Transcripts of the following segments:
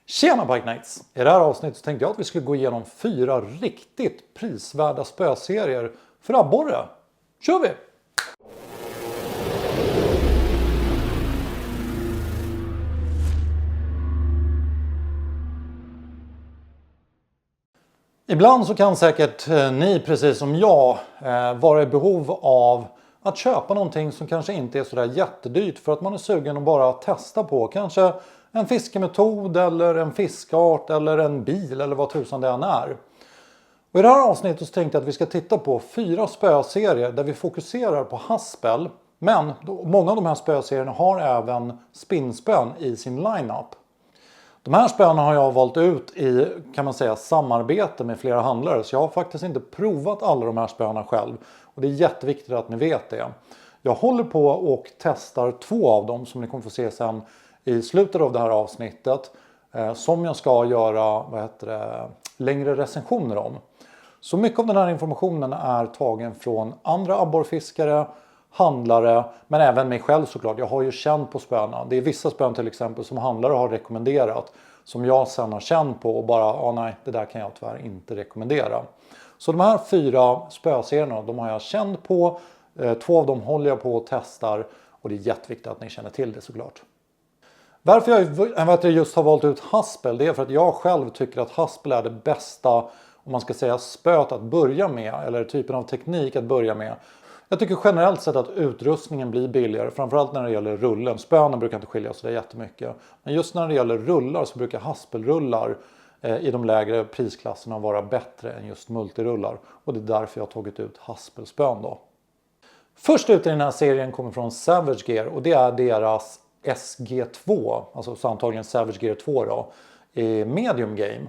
Tjena Bike Nights! I det här avsnittet så tänkte jag att vi skulle gå igenom 4 riktigt prisvärda spöserier för abborre. Kör vi! Ibland så kan säkert ni precis som jag vara i behov av att köpa någonting som kanske inte är sådär jättedyrt för att man är sugen att bara testa på. Kanske en fiskemetod eller en fiskart eller en bil eller vad tusan det än är. Och i det här avsnittet så tänkte jag att vi ska titta på 4 spöserier där vi fokuserar på haspel. Men många av de här spöserierna har även spinnspön i sin lineup. De här spöna har jag valt ut i, kan man säga, samarbete med flera handlare. Så jag har faktiskt inte provat alla de här spöna själv. Och det är jätteviktigt att ni vet det. Jag håller på och testar 2 av dem som ni kommer få se sen i slutet av det här avsnittet. Som jag ska göra längre recensioner om. Så mycket av den här informationen är tagen från andra abborrfiskare, handlare, men även mig själv såklart. Jag har ju känt på spöna. Det är vissa spön till exempel som handlare har rekommenderat. Som jag sen har känt på och bara, nej, det där kan jag tyvärr inte rekommendera. Så de här 4 spöserierna, de har jag känt på. 2 av dem håller jag på och testar. Och det är jätteviktigt att ni känner till det såklart. Varför jag just har valt ut haspel, det är för att jag själv tycker att haspel är det bästa, om man ska säga, spöt att börja med. Eller typen av teknik att börja med. Jag tycker generellt sett att utrustningen blir billigare, framförallt när det gäller rullen. Spöna brukar inte skilja sig jättemycket. Men just när det gäller rullar så brukar haspelrullar i de lägre prisklasserna vara bättre än just multirullar. Och det är därför jag har tagit ut haspelspön då. Först ut i den här serien kommer från Savage Gear och det är deras SG2, alltså så antagligen Savage Gear 2 då, i medium game.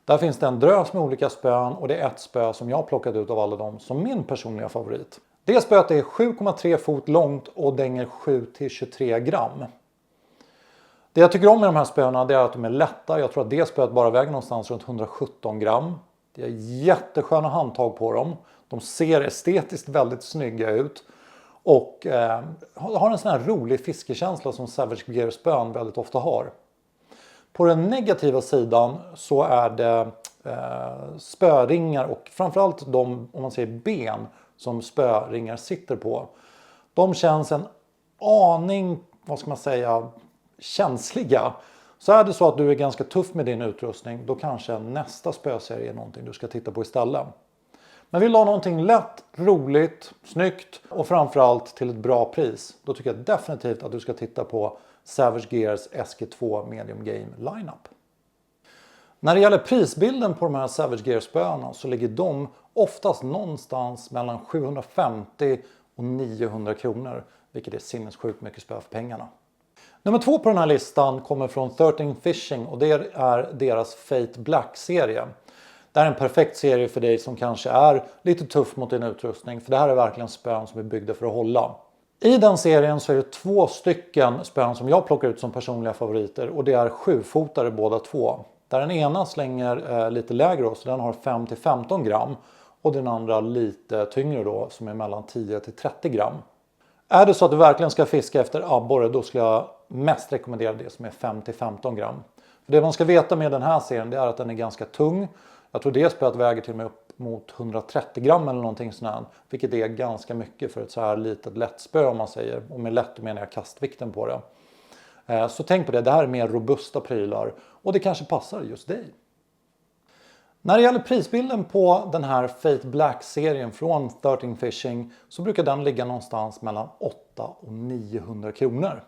Där finns det en drös med olika spön och det är ett spö som jag har plockat ut av alla dem som min personliga favorit. Det spöet är 7,3 fot långt och dänger 7-23 gram. Det jag tycker om med de här spöna är att de är lätta. Jag tror att det spöet bara väger någonstans runt 117 gram. Det är jättesköna handtag på dem. De ser estetiskt väldigt snygga ut. Och har en sån här rolig fiskekänsla som Savage Gear spön väldigt ofta har. På den negativa sidan så är det spöringar och framförallt de, om man säger ben, som spöringar sitter på. De känns en aning, vad ska man säga, känsliga. Så är det så att du är ganska tuff med din utrustning, då kanske nästa spöserie är någonting du ska titta på istället. Men vill du ha någonting lätt, roligt, snyggt och framförallt till ett bra pris, då tycker jag definitivt att du ska titta på Savage Gears SG2 Medium Game Lineup. När det gäller prisbilden på de här Savage Gear spöna så ligger de oftast någonstans mellan 750 och 900 kronor. Vilket är sinnessjukt mycket spö för pengarna. Nummer 2 på den här listan kommer från 13 Fishing och det är deras Fate Black-serie. Det är en perfekt serie för dig som kanske är lite tuff mot din utrustning. För det här är verkligen spön som är byggda för att hålla. I den serien så är det 2 stycken spön som jag plockar ut som personliga favoriter. Och det är 7-fotare båda 2. Där den ena slänger lite lägre då, så den har 5-15 gram. Och den andra lite tyngre då, som är mellan 10-30 gram. Är det så att du verkligen ska fiska efter abborre, då skulle jag mest rekommendera det som är 5-15 gram. För det man ska veta med den här serien, det är att den är ganska tung. Jag tror det spöet väger till och med upp mot 130 gram eller någonting sånt. Vilket är ganska mycket för ett så här litet lättspö om man säger. Och med lätt menar jag kastvikten på det. Så tänk på det, det här är mer robusta prylar. Och det kanske passar just dig. När det gäller prisbilden på den här Fate Black-serien från 13 Fishing så brukar den ligga någonstans mellan 800 och 900 kronor.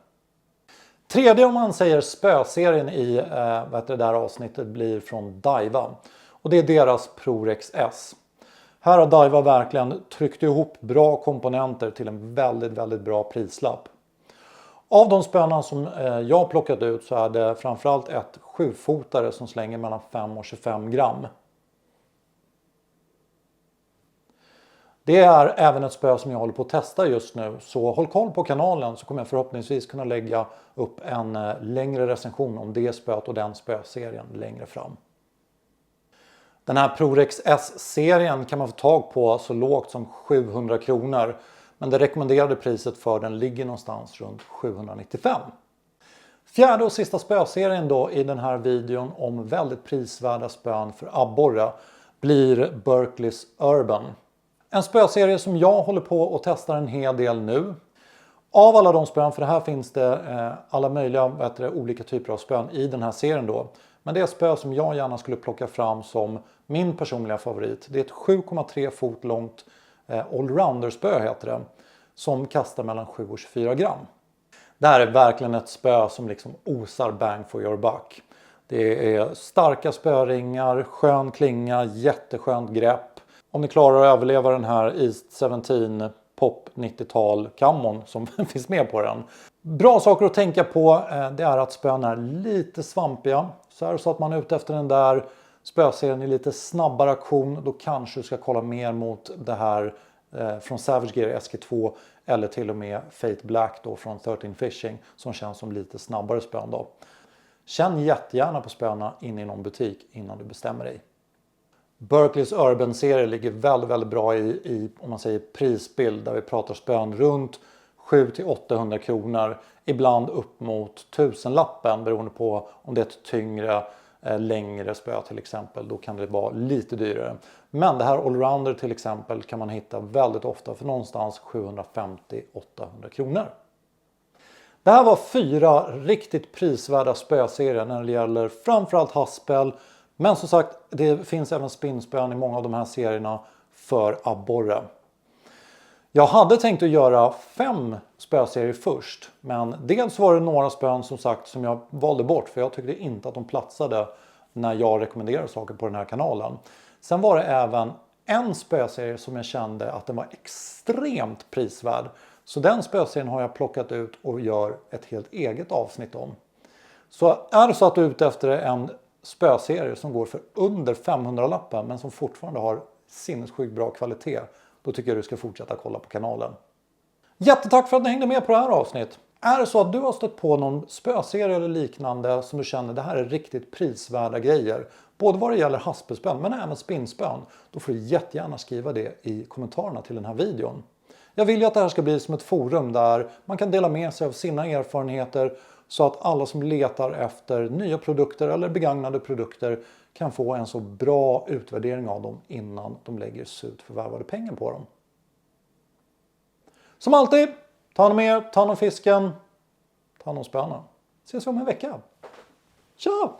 Tredje, om man säger spöserien i det här avsnittet, blir från Daiwa. Och det är deras ProRex S. Här har Daiwa verkligen tryckt ihop bra komponenter till en väldigt, väldigt bra prislapp. Av de spöna som jag har plockat ut så är det framförallt ett 7-fotare som slänger mellan 5 och 25 gram. Det är även ett spö som jag håller på att testa just nu. Så håll koll på kanalen så kommer jag förhoppningsvis kunna lägga upp en längre recension om det spöet och den spöserien längre fram. Den här ProRex S-serien kan man få tag på så lågt som 700 kronor. Men det rekommenderade priset för den ligger någonstans runt 795. Fjärde och sista spöserien då i den här videon om väldigt prisvärda spön för abborre blir Berkeleys Urban. En spöserie som jag håller på och testar en hel del nu. Av alla de spön, för det här finns det alla möjliga olika typer av spön i den här serien då. Men det är spö som jag gärna skulle plocka fram som min personliga favorit. Det är ett 7,3 fot långt allrounder-spö heter det. Som kastar mellan 7 och 24 gram. Det här är verkligen ett spö som liksom osar bang for your buck. Det är starka spöringar, skön klinga, jätteskönt grepp. Om ni klarar att överleva den här East 17 Pop 90-tal kammon som finns med på den. Bra saker att tänka på, det är att spön är lite svampiga. Så är det så att man är ute efter den där spöserien i lite snabbare aktion, då kanske du ska kolla mer mot det här från Savage Gear SG2 eller till och med Fate Black då från 13 Fishing som känns som lite snabbare spön då. Känn jättegärna på spöna in i någon butik innan du bestämmer dig. Berkeleys Urban-serie ligger väldigt bra i om man säger prisbild där vi pratar spön runt 700-800 kronor. Ibland upp mot 1000-lappen beroende på om det är ett tyngre, längre spö till exempel. Då kan det vara lite dyrare. Men det här allrounder till exempel kan man hitta väldigt ofta för någonstans 750-800 kronor. Det här var 4 riktigt prisvärda spöserier när det gäller framförallt haspel. Men som sagt, det finns även spinnspön i många av de här serierna för abborre. Jag hade tänkt att göra 5 spöserier först. Men dels var det några spön som sagt som jag valde bort. För jag tyckte inte att de platsade när jag rekommenderade saker på den här kanalen. Sen var det även en spöserie som jag kände att den var extremt prisvärd. Så den spöserien har jag plockat ut och gör ett helt eget avsnitt om. Så är det så att du är ute efter en spöserie som går för under 500-lappen men som fortfarande har sinnessjukt bra kvalitet, då tycker jag du ska fortsätta kolla på kanalen. Jättetack för att ni hängde med på det här avsnittet. Är det så att du har stött på någon spöserie eller liknande som du känner det här är riktigt prisvärda grejer, både vad det gäller haspelspön men även spinnspön, då får du jättegärna skriva det i kommentarerna till den här videon. Jag vill ju att det här ska bli som ett forum där man kan dela med sig av sina erfarenheter så att alla som letar efter nya produkter eller begagnade produkter kan få en så bra utvärdering av dem innan de lägger surt förvärvade pengar på dem. Som alltid, ta hand om er, ta hand om fisken, ta hand om spöna. Ses vi om en vecka. Tja!